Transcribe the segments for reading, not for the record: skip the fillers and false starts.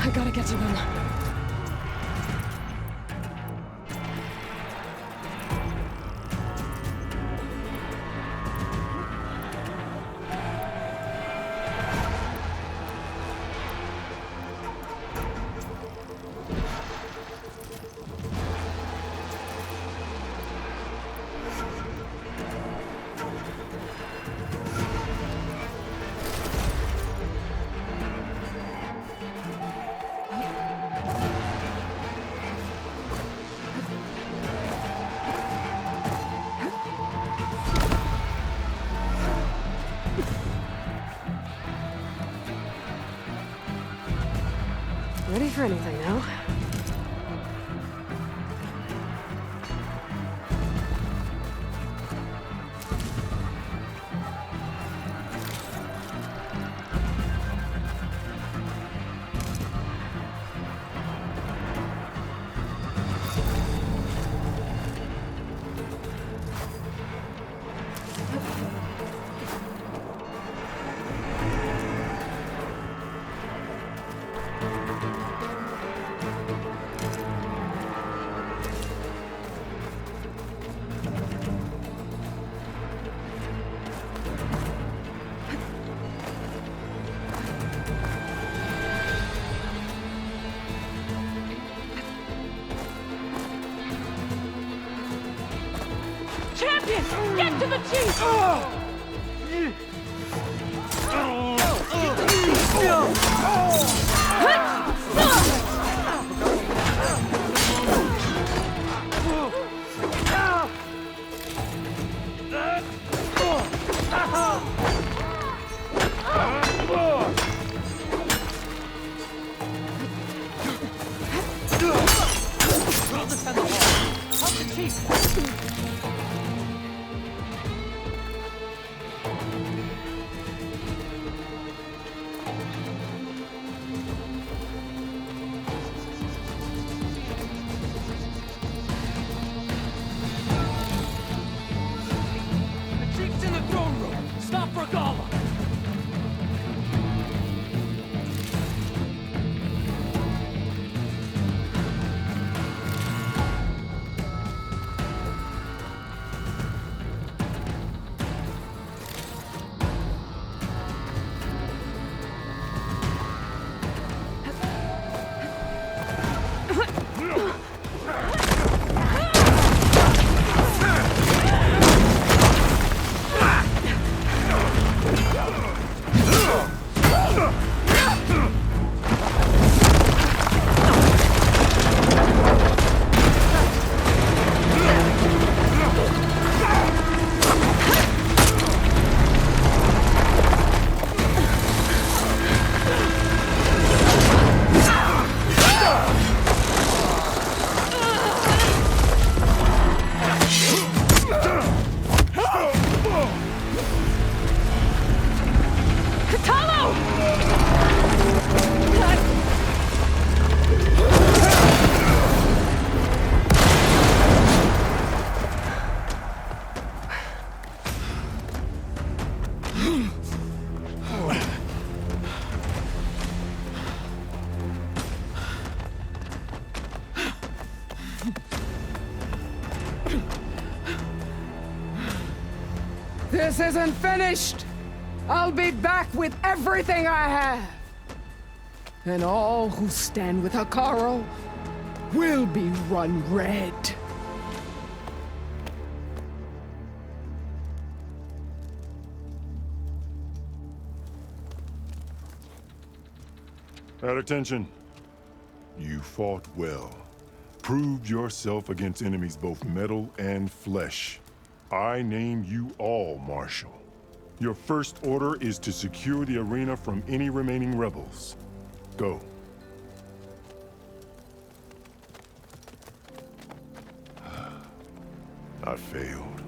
I gotta get to them. Ready for anything now. Champion! Get to the chief! Throw this on the wall. Help the chief! This isn't finished! I'll be back with everything I have! And all who stand with Hikaru will be run red. At attention. You fought well. Proved yourself against enemies both metal and flesh. I name you all Marshal. Your first order is to secure the arena from any remaining rebels. Go. I failed.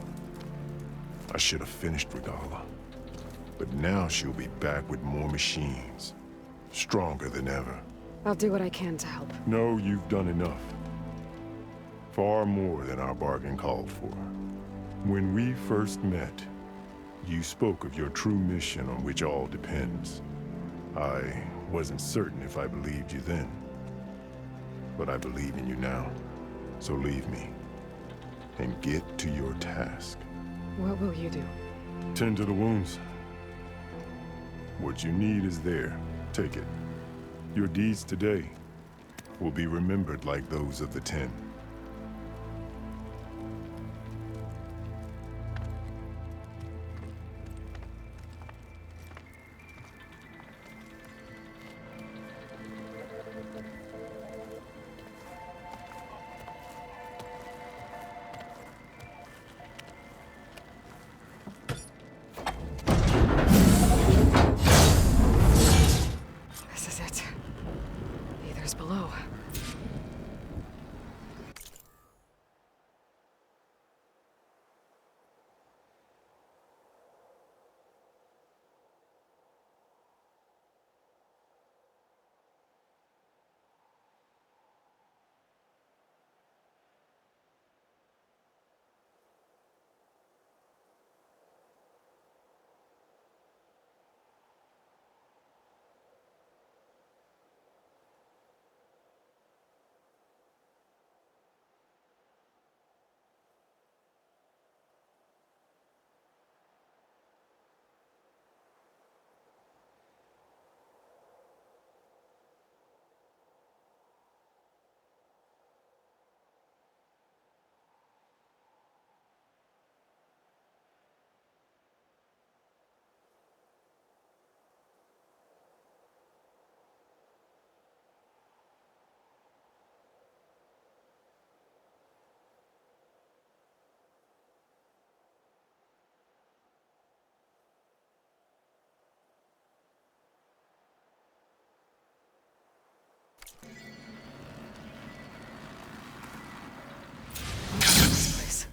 I should have finished Regala. But now she'll be back with more machines. Stronger than ever. I'll do what I can to help. No, you've done enough. Far more than our bargain called for. When we first met, you spoke of your true mission on which all depends. I Wasn't certain if I believed you then. But I believe in you now. So leave me. And get to your task. What will you do? Tend to the wounds. What you need is there. Take it. Your deeds today will be remembered like those of the 10. This is it. Aether's below. This place.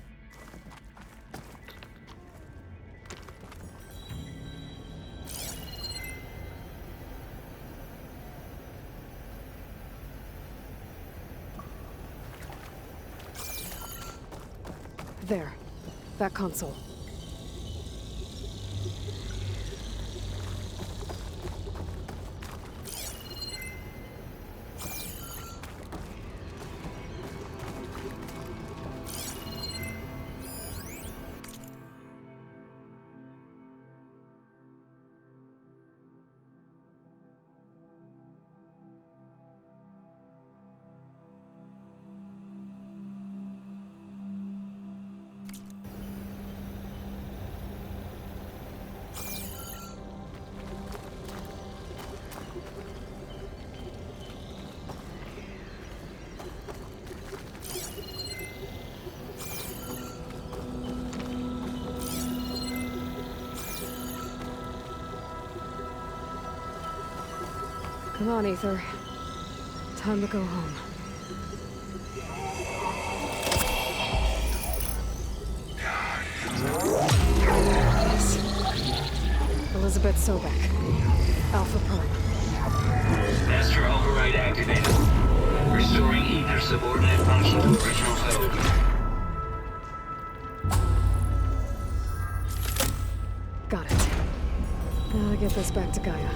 There. That console. Come on, Aether. Time to go home. Yes. Elizabeth Sobek. Alpha Prime. Master override activated. Restoring ether subordinate function to original code. Got it. Now to get this back to Gaia.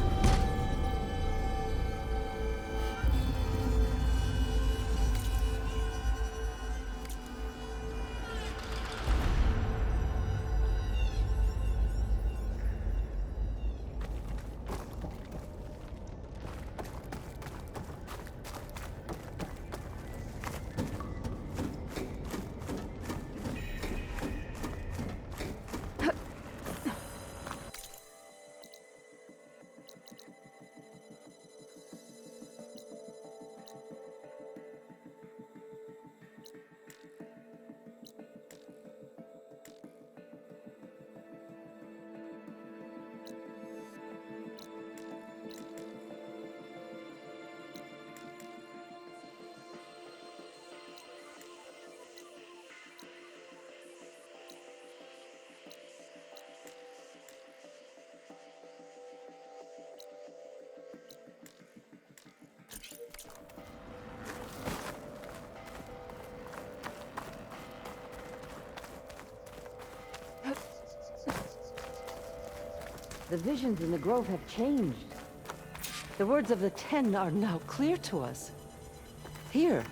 The visions in the grove have changed. The words of the Ten are now clear to us. Here,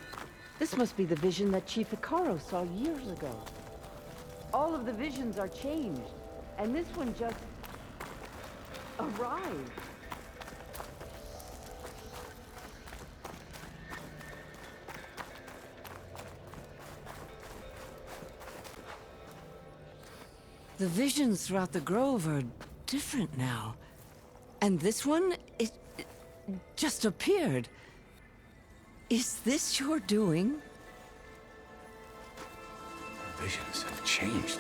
this must be the vision that Chief Hikaru saw years ago. All of the visions are changed, and this one just arrived. The visions throughout the grove are different now. And this one, it just appeared. Is this your doing? Visions have changed.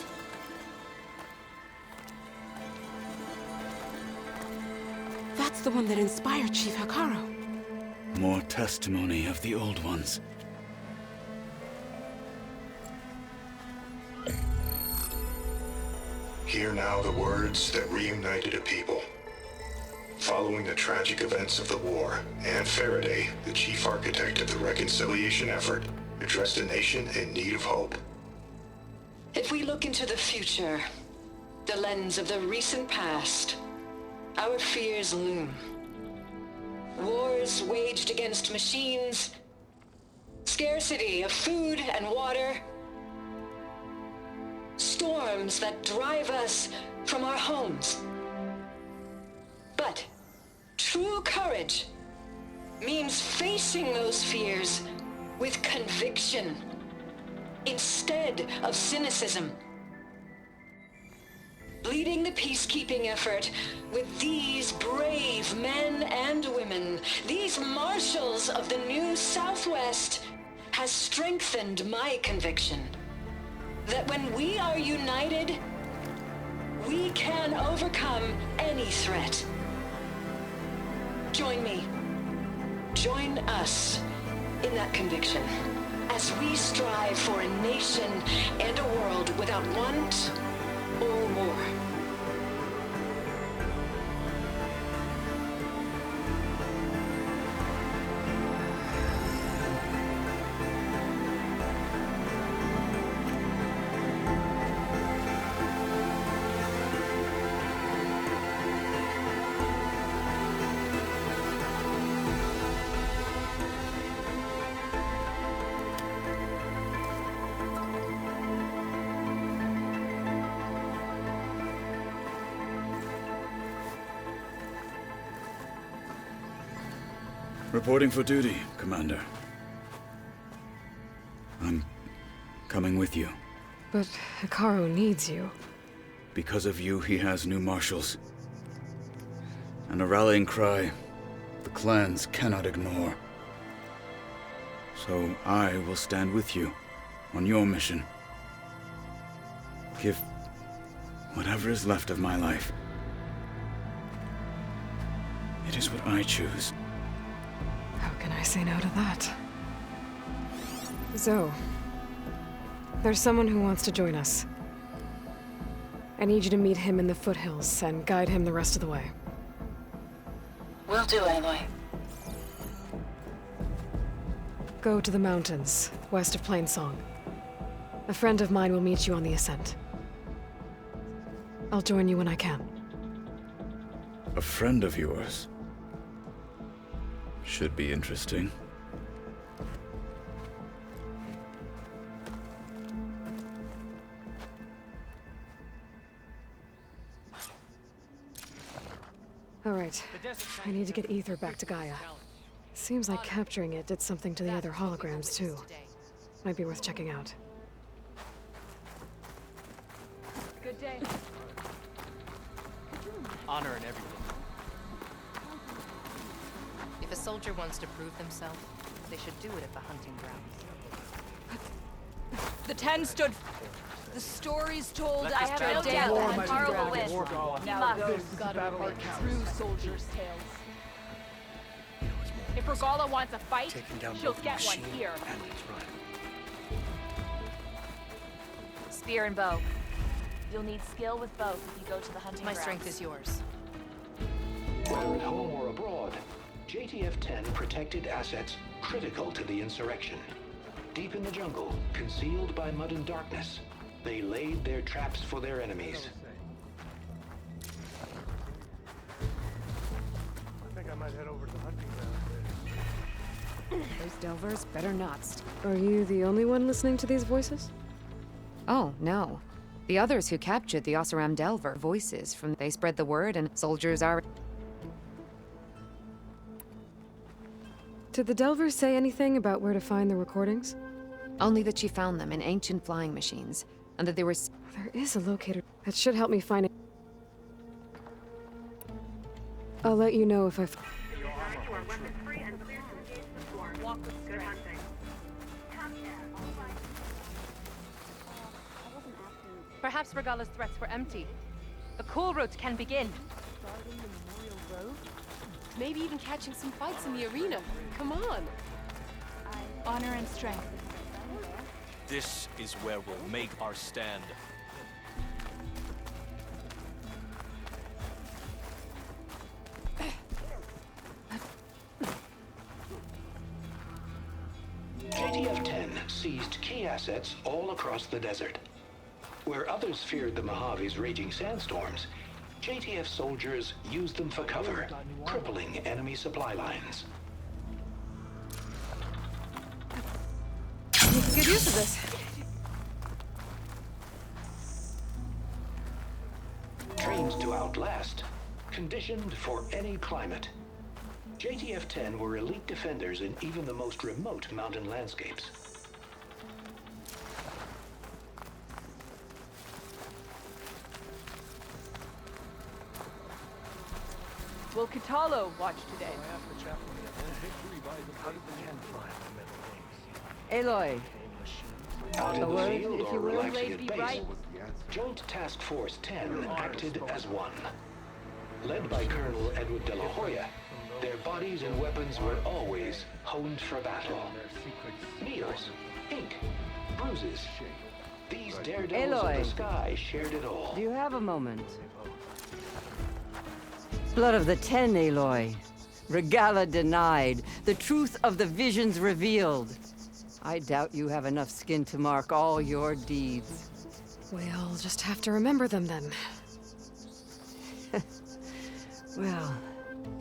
That's the one that inspired Chief Hikaru. More testimony of the old ones. Hear now the words that reunited a people. Following the tragic events of the war, Anne Faraday, the chief architect of the reconciliation effort, addressed a nation in need of hope. If we look into the future, the lens of the recent past, our fears loom. Wars waged against machines, scarcity of food and water, storms that drive us from our homes. But true courage means facing those fears with conviction instead of cynicism. Leading the peacekeeping effort with these brave men and women, these marshals of the new Southwest, has strengthened my conviction that when we are united, we can overcome any threat. Join me. Join us in that conviction as we strive for a nation and a world without want or war. Reporting for duty, Commander. I'm coming with you. But Hikaru needs you. Because of you, he has new marshals. And a rallying cry the clans cannot ignore. So I will stand with you on your mission. Give whatever is left of my life. It is what I choose. How can I say no to that? Zoe, there's someone who wants to join us. I need you to meet him in the foothills and guide him the rest of the way. Will do, Aloy. Go to the mountains, west of Plainsong. A friend of mine will meet you on the ascent. I'll join you when I can. A friend of yours? Should be interesting. All right. I need to get Ether back to Gaia. Seems like capturing it did something to the other holograms, too. Might be worth checking out. Good day. Honor and everything. If a soldier wants to prove themselves, they should do it at the hunting grounds. The Ten stood. The stories told. I have no battle doubt war that might be Hikaru will dragged win. before dawn. Now This those is gotta battle win. that counts. True soldiers' tales. If Regala wants a fight, Taking down she'll both get one machine here. and its rival. Spear and bow. You'll need skill with both if you go to the hunting My grounds. strength is yours. Whether at home or abroad, JTF-10 protected assets critical to the insurrection. Deep in the jungle, concealed by mud and darkness, they laid their traps for their enemies. I think I might head over to the Those Delvers better not. Are you the only one listening to these voices? Oh, no. The others who captured the Oseram Delver voices from they spread the word and soldiers are... Did the Delvers say anything about where to find the recordings? Only that she found them in ancient flying machines, and that they were... There is a locator. That should help me find it. I'll let you know if I've... Perhaps Regala's threats were empty. The coal route can begin. Starting the Memorial Road? Maybe even catching some fights in the arena. Come on. Honor and strength. This is where we'll make our stand. JTF-10 seized key assets all across the desert. Where others feared the Mojave's raging sandstorms, JTF soldiers used them for cover, crippling enemy supply lines. You can get used to this. Trained to outlast, conditioned for any climate. JTF-10 were elite defenders in even the most remote mountain landscapes. Will Kitalo watch today? Aloy. Out in A the word, field if or you will, relaxing lady, at base, right? Joint Task Force 10 acted as one. Led by Colonel Edward de la Hoya, their bodies and weapons were always honed for battle. Needles, ink, bruises. These daredevils of Aloy. the sky shared it all. Do you have a moment? Blood of the Ten, Aloy. Regala denied. The truth of the visions revealed. I doubt you have enough skin to mark all your deeds. We'll just have to remember them then. Well,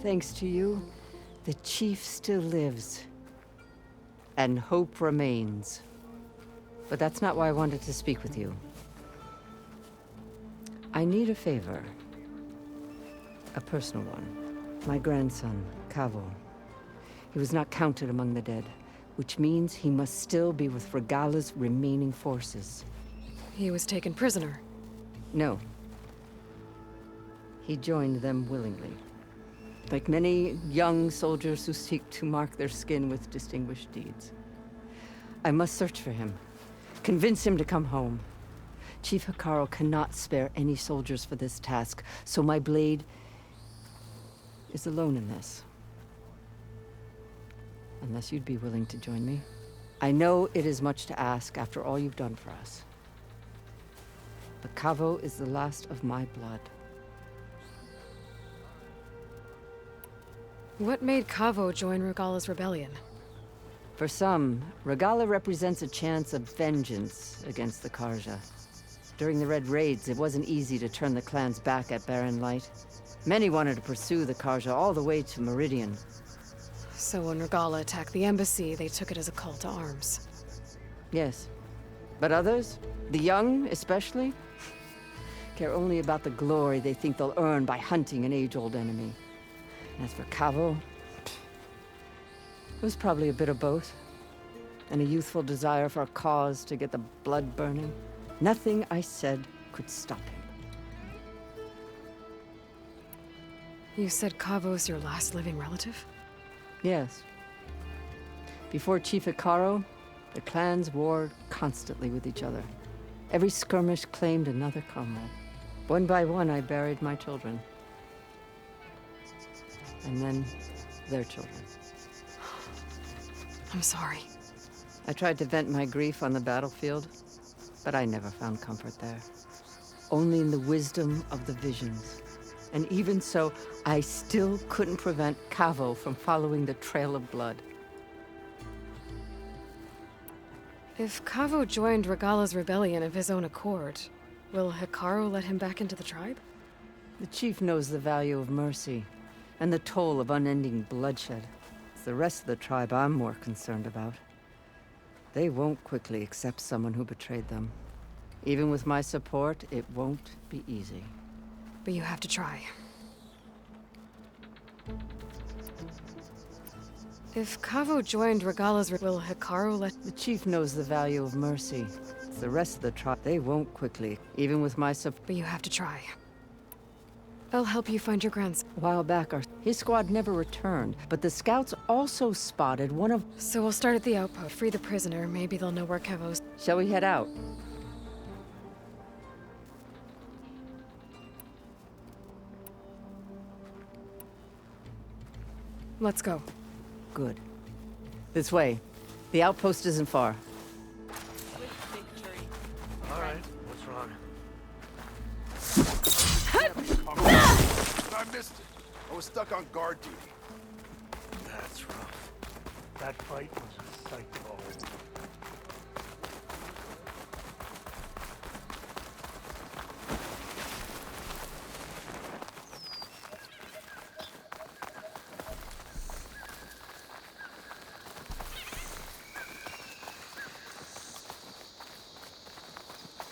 thanks to you, the Chief still lives. And hope remains. But that's not why I wanted to speak with you. I need a favor. A personal one. My grandson, Cavo. He was not counted among the dead, which means he must still be with Regala's remaining forces. He was taken prisoner. No. He joined them willingly. Like many young soldiers who seek to mark their skin with distinguished deeds. I must search for him. Convince him to come home. Chief Hikaru cannot spare any soldiers for this task, so my blade is alone in this. Unless you'd be willing to join me. I know it is much to ask after all you've done for us. But Cavo is the last of my blood. What made Cavo join Regala's rebellion? For some, Regala represents a chance of vengeance against the Karja. During the Red Raids, it wasn't easy to turn the clans back at Barren Light. Many wanted to pursue the Karja all the way to Meridian. So when Regala attacked the embassy, they took it as a call to arms. Yes. But others, the young especially, care only about the glory they think they'll earn by hunting an age-old enemy. And as for Cavo, it was probably a bit of both. And a youthful desire for a cause to get the blood burning. Nothing I said could stop him. You said Cavo's your last living relative? Yes. Before Chief Hikaru, the clans warred constantly with each other. Every skirmish claimed another comrade. One by one, I buried my children. And then, their children. I'm sorry. I tried to vent my grief on the battlefield, but I never found comfort there. Only in the wisdom of the visions. And even so, I still couldn't prevent Cavo from following the trail of blood. If Cavo joined Regala's rebellion of his own accord, will Hikaru let him back into the tribe? The chief knows the value of mercy, and the toll of unending bloodshed. the rest of the tribe I'm more concerned about. They won't quickly accept someone who betrayed them. Even with my support, it won't be easy. But you have to try. If Kavo joined Regala's, will Hikaru let... The chief knows the value of mercy. It's the rest of the tribe. They won't quickly, even with my support. But you have to try. I'll help you find your grandson. A while back, his squad never returned, but the scouts also spotted one of... So we'll start at the outpost, free the prisoner. Maybe they'll know where Kavo's... Shall we head out? Let's go. Good. This way. The outpost isn't far. All right, what's wrong? I missed it. I was stuck on guard duty. That's rough. That fight was a sight to behold.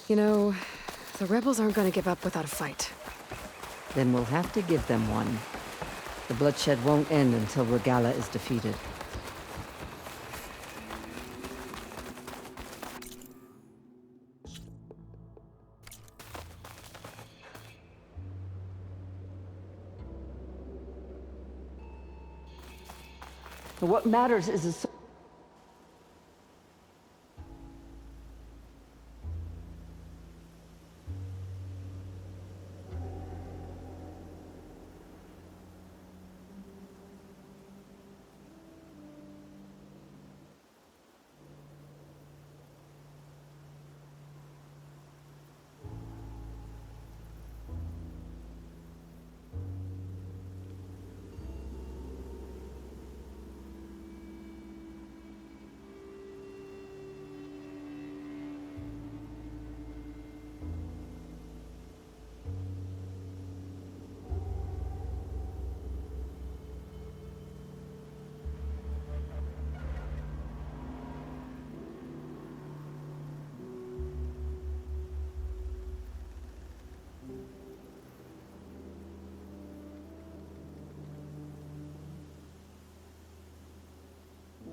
You know, the rebels aren't gonna give up without a fight. Then we'll have to give them one. The bloodshed won't end until Regala is defeated. What matters is a...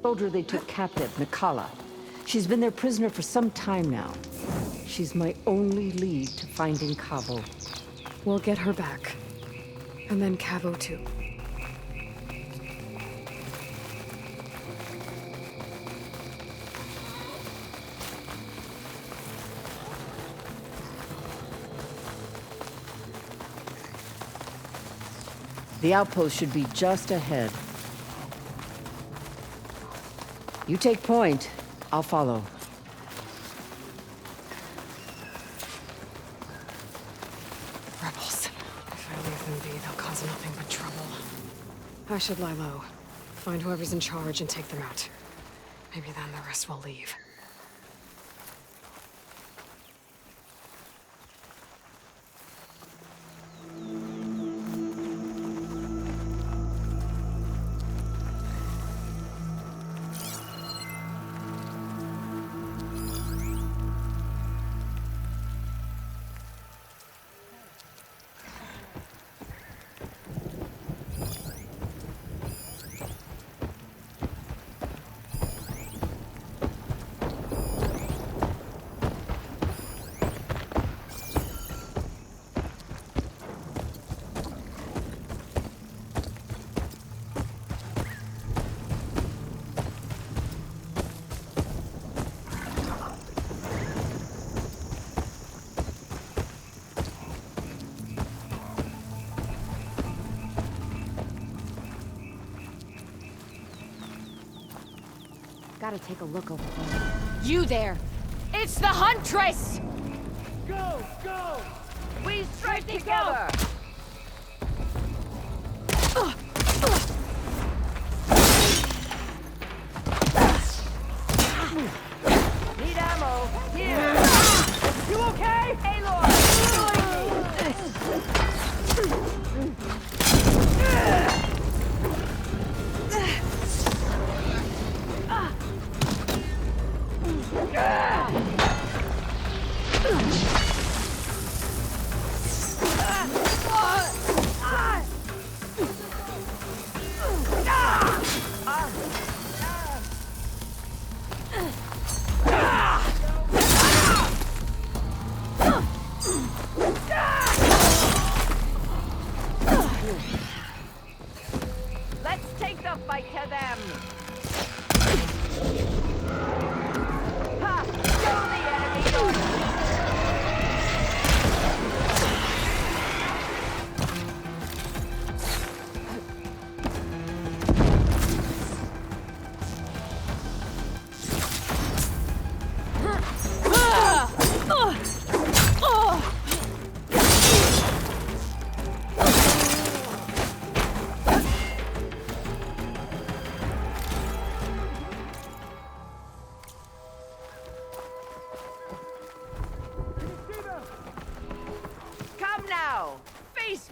soldier they took captive, Nikala. She's been their prisoner for some time now. She's my only lead to finding Kavo. We'll get her back. And then Kavo too. The outpost should be just ahead. You take point. I'll follow. Rebels. If I leave them be, they'll cause nothing but trouble. I should lie low. Find whoever's in charge and take them out. Maybe then the rest will leave. Gotta take a look over there. You there! It's the Huntress! Go! Go! We strike together! Need ammo! Here! You okay? Aloy!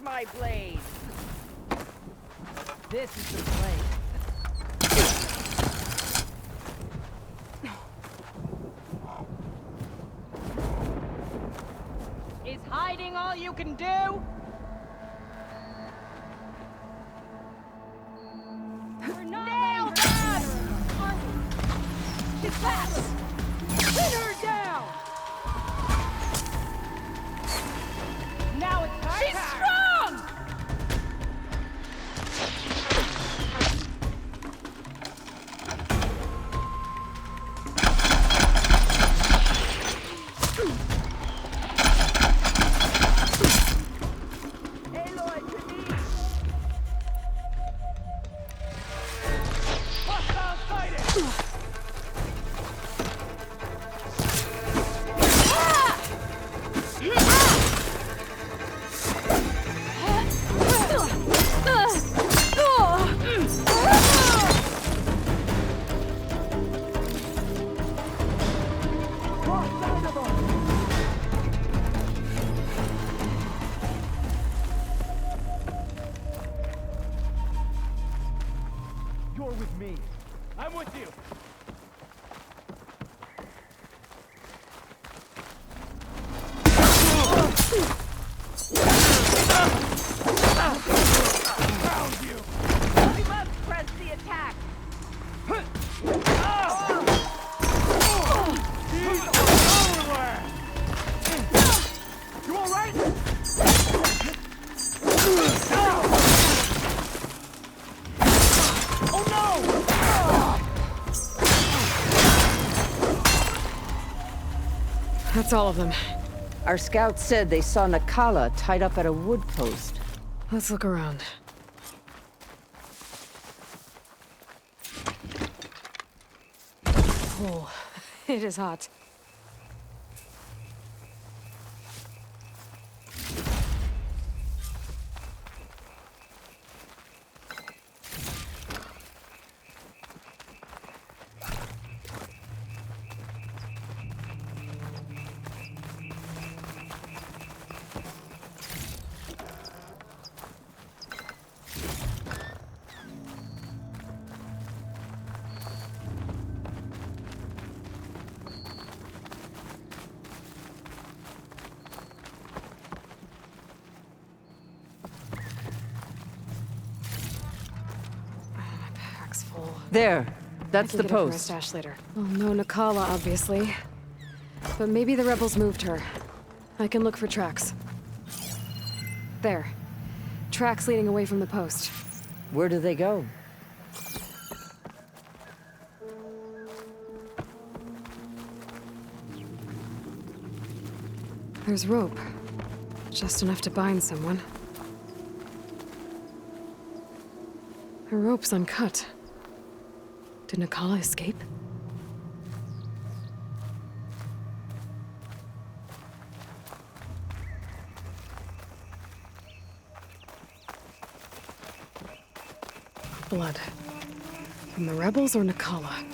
my blade! This is the blade. Is hiding all you can do? We're not nailed down! She's back! Pin her down! Now it's her She's turn. Strong! You're with me. I'm with you. Found you. We must press the attack. You all right? Oh no! That's all of them. Our scouts said they saw Nakala tied up at a wood post. Let's look around. Oh, it is hot. There. That's the I can get her from her post. stash later. Well, no Nakala, obviously. But maybe the rebels moved her. I can look for tracks. There. Tracks leading away from the post. Where do they go? There's rope. Just enough to bind someone. The rope's uncut. Did Nakala escape? Blood. From the rebels or Nakala?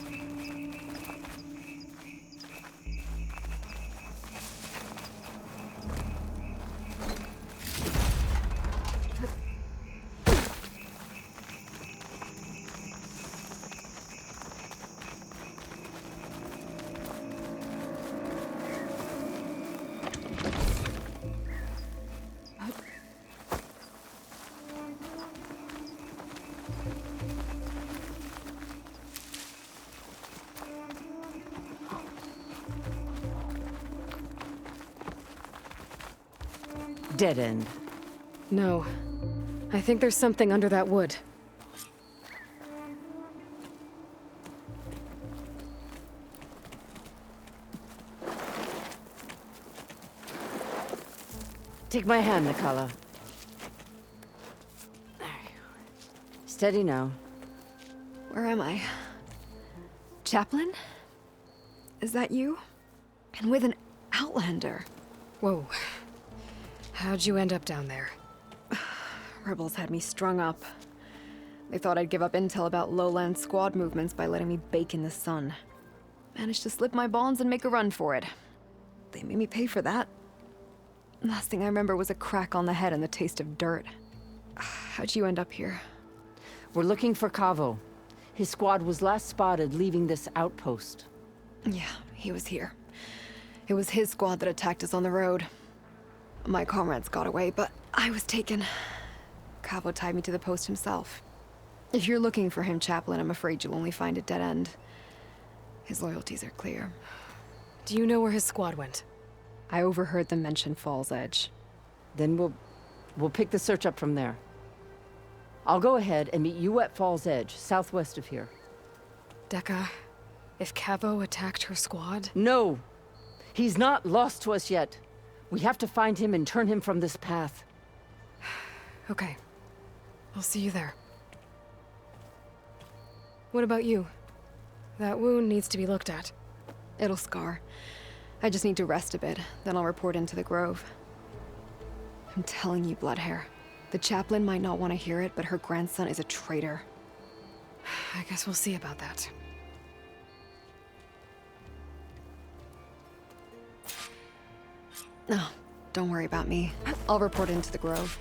Dead end. No. I think there's something under that wood. Take my hand, Nakala. Steady now. Where am I? Chaplain? Is that you? And with an Outlander. Whoa. How'd you end up down there? Rebels had me strung up. They thought I'd give up intel about lowland squad movements by letting me bake in the sun. Managed to slip my bonds and make a run for it. They made me pay for that. Last thing I remember was a crack on the head and the taste of dirt. How'd you end up here? We're looking for Cavo. His squad was last spotted leaving this outpost. Yeah, he was here. It was his squad that attacked us on the road. My comrades got away, but I was taken. Cavo tied me to the post himself. If you're looking for him, Chaplain, I'm afraid you'll only find a dead end. His loyalties are clear. Do you know where his squad went? I overheard them mention Fall's Edge. Then we'll pick the search up from there. I'll go ahead and meet you at Fall's Edge, southwest of here. Dekka, if Cavo attacked her squad? No! He's not lost to us yet. We have to find him and turn him from this path. Okay. I'll see you there. What about you? That wound needs to be looked at. It'll scar. I just need to rest a bit, then I'll report into the Grove. I'm telling you, Bloodhair. The chaplain might not want to hear it, but her grandson is a traitor. I guess we'll see about that. No, don't worry about me. I'll report into the Grove.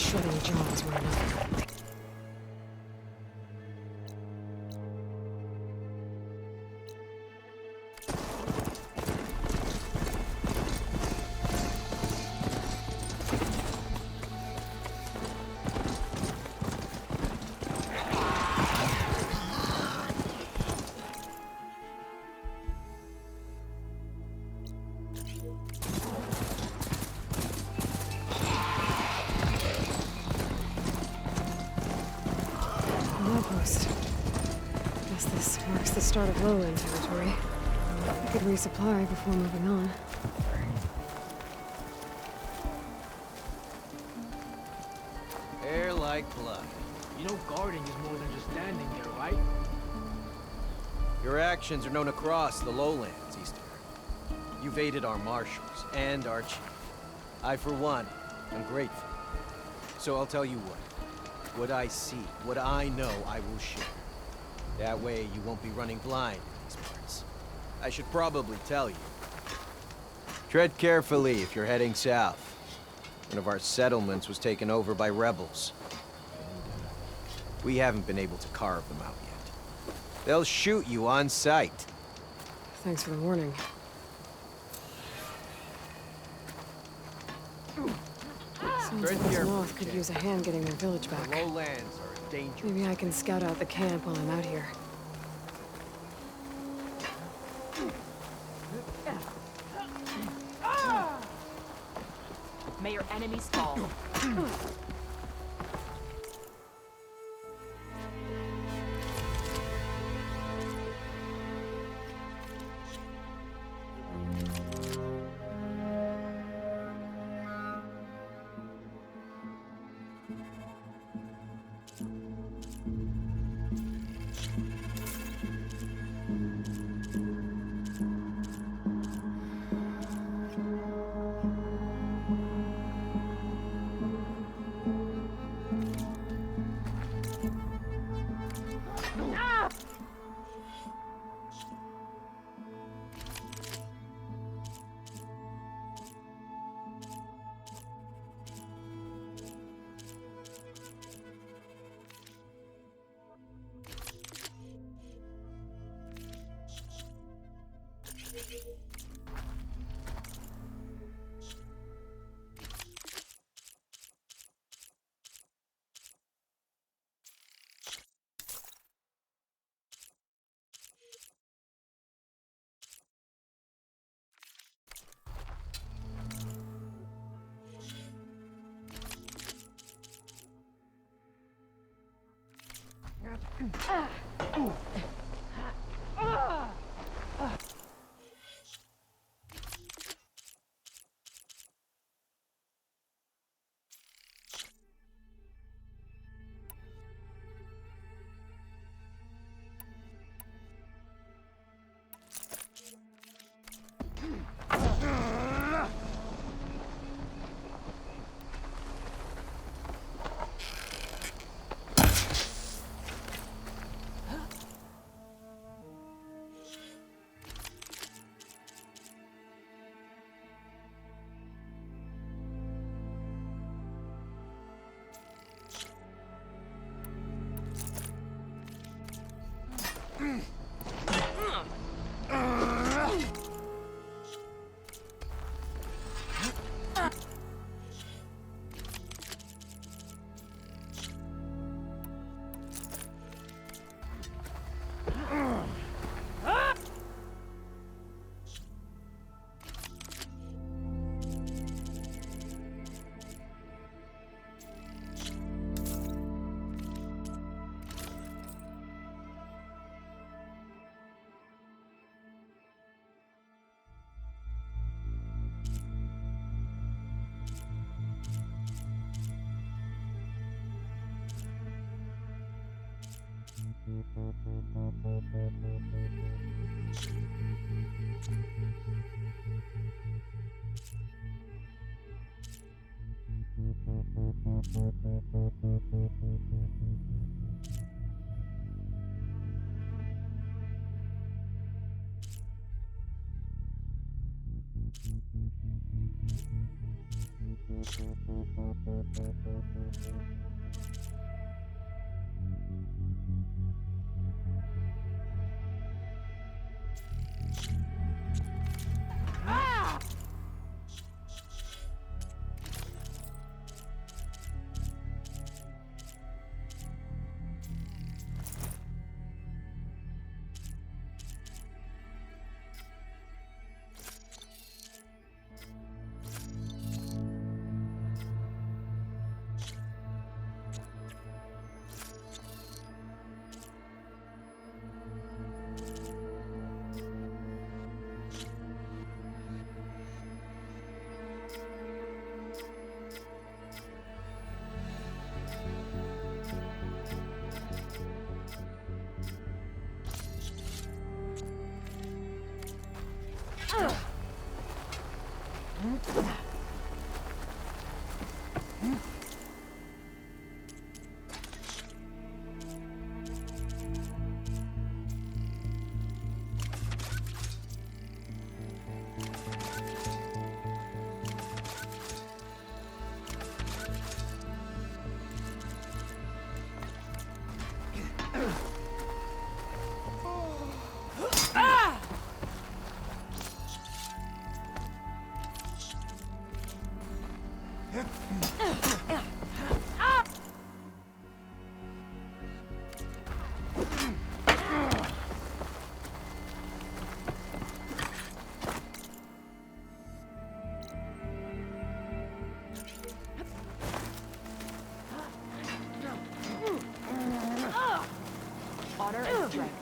shutting jaws were enough. Post. Guess this marks the start of lowland territory. I could resupply before moving on. Air like blood. You know guarding is more than just standing there, right? Your actions are known across the lowlands, Easterner. You've aided our marshals and our chief. I, for one, am grateful. So I'll tell you what. What I see, what I know, I will share. That way, you won't be running blind in these parts. I should probably tell you. Tread carefully if you're heading south. One of our settlements was taken over by rebels. And, we haven't been able to carve them out yet. They'll shoot you on sight. Thanks for the warning. Sounds like those North could use a hand getting their village back. The lowlands are a danger. Maybe I can scout out the camp while I'm out here. May your enemies fall. Honor and strength.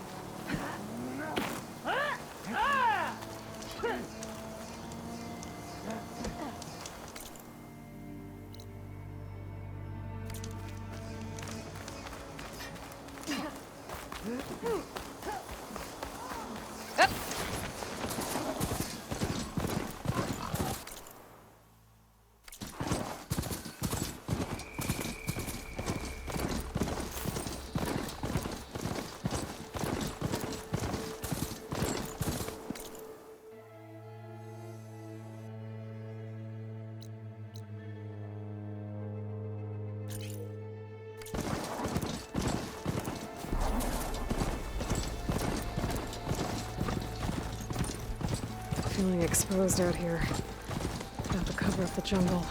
Feeling exposed out here. Without the cover of the jungle.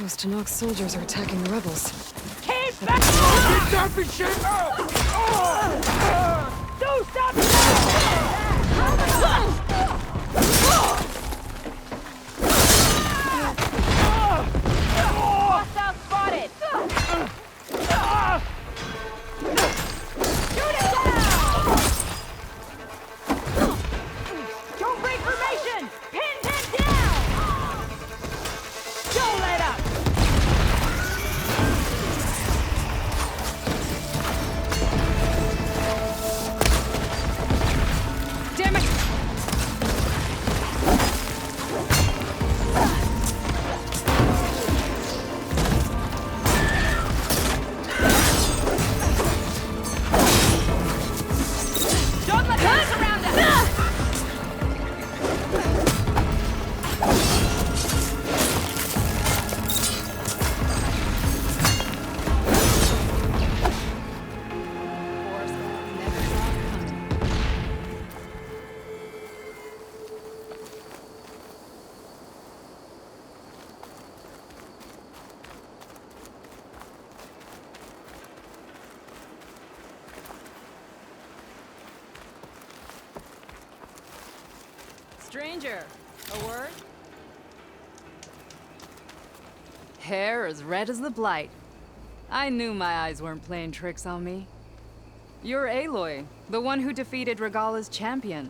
Those Tanakh soldiers are attacking the rebels. Keep back! Get up and shit! Do something! Hostile spotted! Shoot it down! Don't break formation! Pin him down! Don't let up! Damn it! Don't let guns around us! Stranger, a word? Hair as red as the blight. I knew my eyes weren't playing tricks on me. You're Aloy, the one who defeated Regala's champion.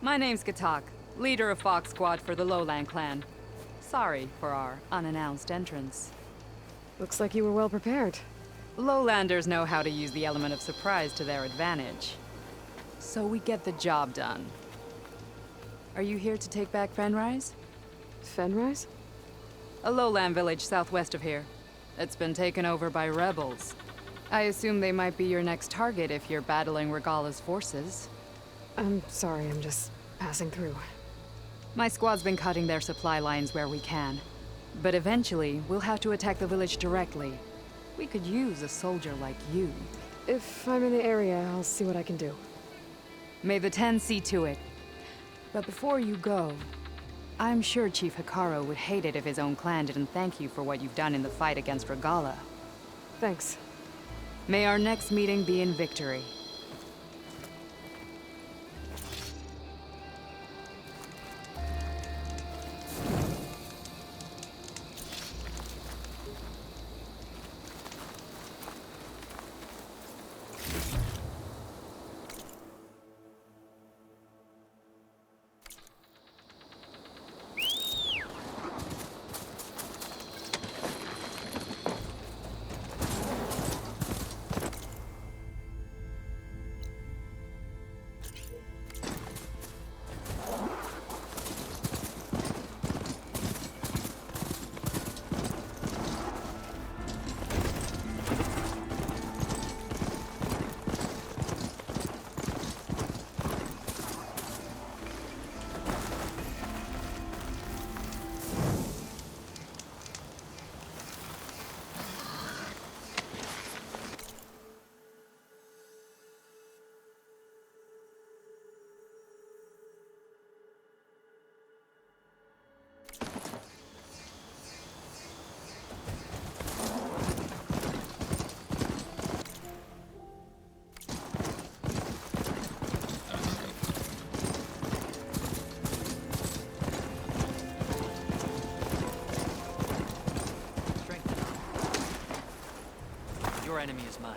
My name's Gatak, leader of Fox Squad for the Lowland clan. Sorry for our unannounced entrance. Looks like you were well prepared. Lowlanders know how to use the element of surprise to their advantage. So we get the job done. Are you here to take back Fenrise? Fenrise? A lowland village southwest of here. It's been taken over by rebels. I assume they might be your next target if you're battling Regala's forces. I'm sorry, I'm just passing through. My squad's been cutting their supply lines where we can. But eventually, we'll have to attack the village directly. We could use a soldier like you. If I'm in the area, I'll see what I can do. May the Ten see to it. But before you go, I'm sure Chief Hikaru would hate it if his own clan didn't thank you for what you've done in the fight against Regala. Thanks. May our next meeting be in victory. Your enemy is mine.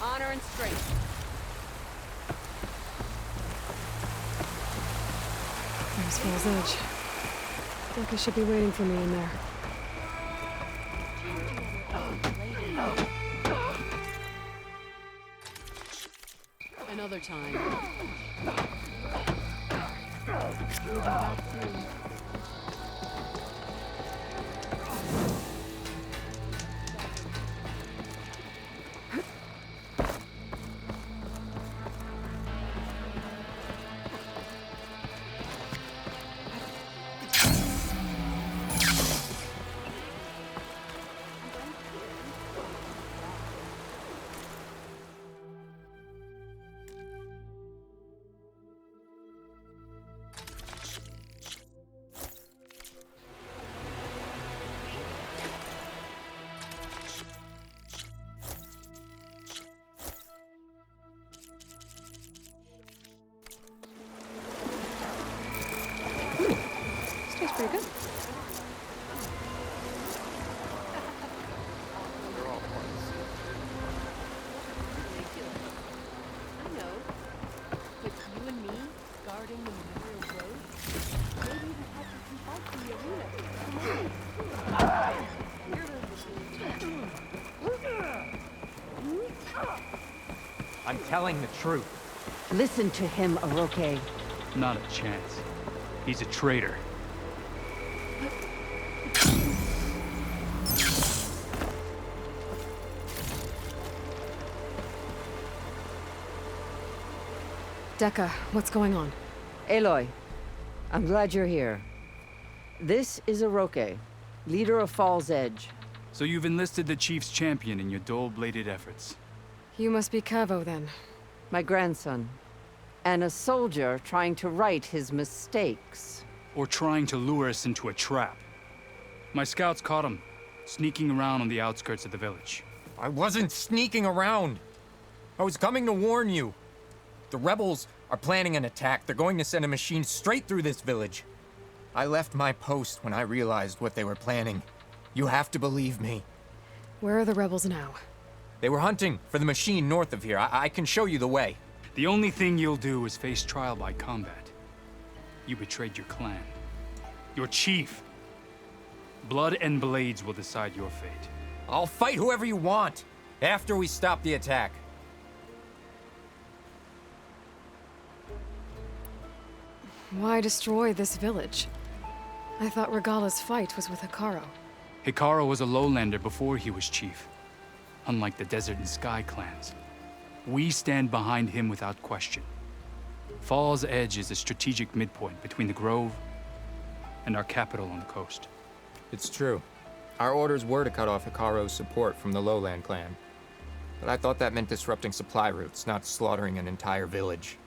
Honor and strength. There's Fall's Edge. Lucky should be waiting for me in there. Another time. telling the truth. Listen to him, Aroke. Not a chance. He's a traitor. Dekka, what's going on? Aloy, I'm glad you're here. This is Aroke, leader of Fall's Edge. So you've enlisted the Chief's champion in your dull-bladed efforts. You must be Cavo, then. My grandson. And a soldier trying to right his mistakes. Or trying to lure us into a trap. My scouts caught him, sneaking around on the outskirts of the village. I wasn't sneaking around. I was coming to warn you. The rebels are planning an attack. They're going to send a machine straight through this village. I left my post when I realized what they were planning. You have to believe me. Where are the rebels now? They were hunting for the machine north of here. I can show you the way. The only thing you'll do is face trial by combat. You betrayed your clan. Your chief. Blood and blades will decide your fate. I'll fight whoever you want, after we stop the attack. Why destroy this village? I thought Regala's fight was with Hekarro. Hekarro was a lowlander before he was chief. Unlike the Desert and Sky clans. We stand behind him without question. Fall's Edge is a strategic midpoint between the Grove and our capital on the coast. It's true. Our orders were to cut off Hekarro's support from the Lowland clan. But I thought that meant disrupting supply routes, not slaughtering an entire village.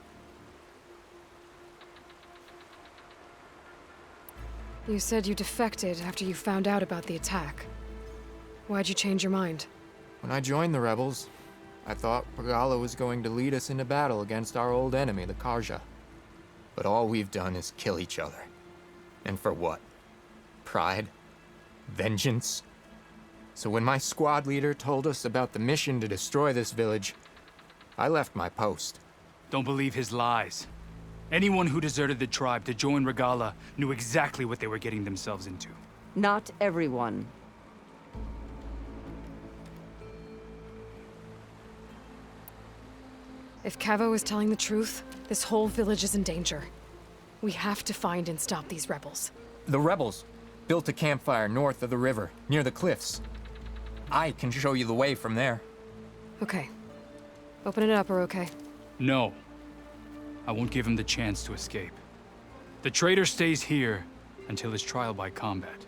You said you defected after you found out about the attack. Why'd you change your mind? When I joined the rebels, I thought Regala was going to lead us into battle against our old enemy, the Karja. But all we've done is kill each other. And for what? Pride? Vengeance? So when my squad leader told us about the mission to destroy this village, I left my post. Don't believe his lies. Anyone who deserted the tribe to join Regala knew exactly what they were getting themselves into. Not everyone. If Cavo is telling the truth, this whole village is in danger. We have to find and stop these rebels. The rebels built a campfire north of the river, near the cliffs. I can show you the way from there. Okay. Open it up, Aroke. No. I won't give him the chance to escape. The traitor stays here until his trial by combat.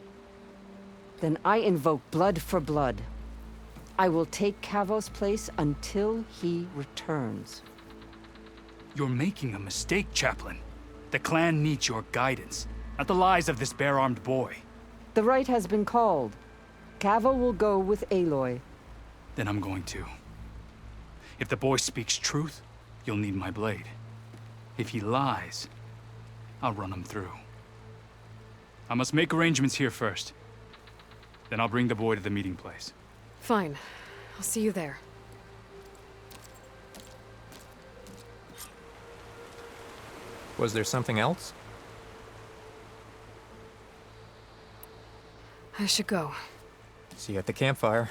Then I invoke blood for blood. I will take Cavo's place until he returns. You're making a mistake, Chaplain. The clan needs your guidance, not the lies of this bare-armed boy. The right has been called. Cavo will go with Aloy. Then I'm going to. If the boy speaks truth, you'll need my blade. If he lies, I'll run him through. I must make arrangements here first. Then I'll bring the boy to the meeting place. Fine. I'll see you there. Was there something else? I should go. See you at the campfire.